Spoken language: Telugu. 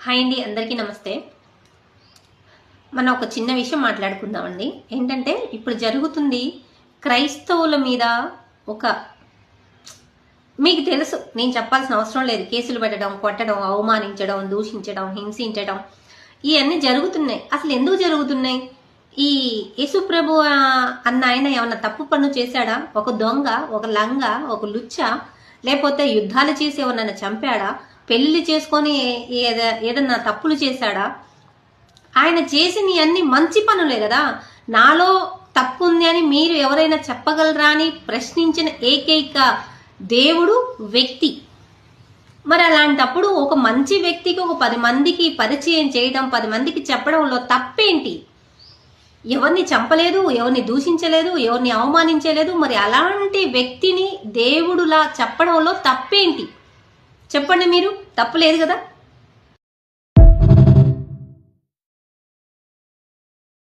హాయ్ అండి, అందరికీ నమస్తే. మనం ఒక చిన్న విషయం మాట్లాడుకుందామండి. ఏంటంటే ఇప్పుడు జరుగుతుంది క్రైస్తవుల మీద ఒక, మీకు తెలుసు, నేను చెప్పాల్సిన అవసరం లేదు, కేసులు పెట్టడం, కొట్టడం, అవమానించడం, దూషించడం, హింసించడం ఇవన్నీ జరుగుతున్నాయి. అసలు ఎందుకు జరుగుతున్నాయి? ఈ యేసుప్రభు అన్న ఆయన ఏమన్నా తప్పు పనులు చేశాడా? ఒక దొంగ, ఒక లంగ, ఒక లుచ్చ, లేకపోతే యుద్ధాలు చేసి ఎవరన్నా చంపాడా? పెళ్లి చేసుకొని ఏదన్నా తప్పులు చేశాడా? ఆయన చేసిన అన్ని మంచి పనులే కదా. నాలో తప్పు ఉంది అని మీరు ఎవరైనా చెప్పగలరా అని ప్రశ్నించిన ఏకైక దేవుడు వ్యక్తి. మరి అలాంటప్పుడు ఒక మంచి వ్యక్తికి ఒక 10 మందికి పరిచయం చేయడం, 10 మందికి చెప్పడంలో తప్పేంటి? ఎవరిని చంపలేదు, ఎవరిని దూషించలేదు, ఎవరిని అవమానించలేదు. మరి అలాంటి వ్యక్తిని దేవుడులా చెప్పడంలో తప్పేంటి? చెప్పండి, మీరు తప్పు లేదు కదా.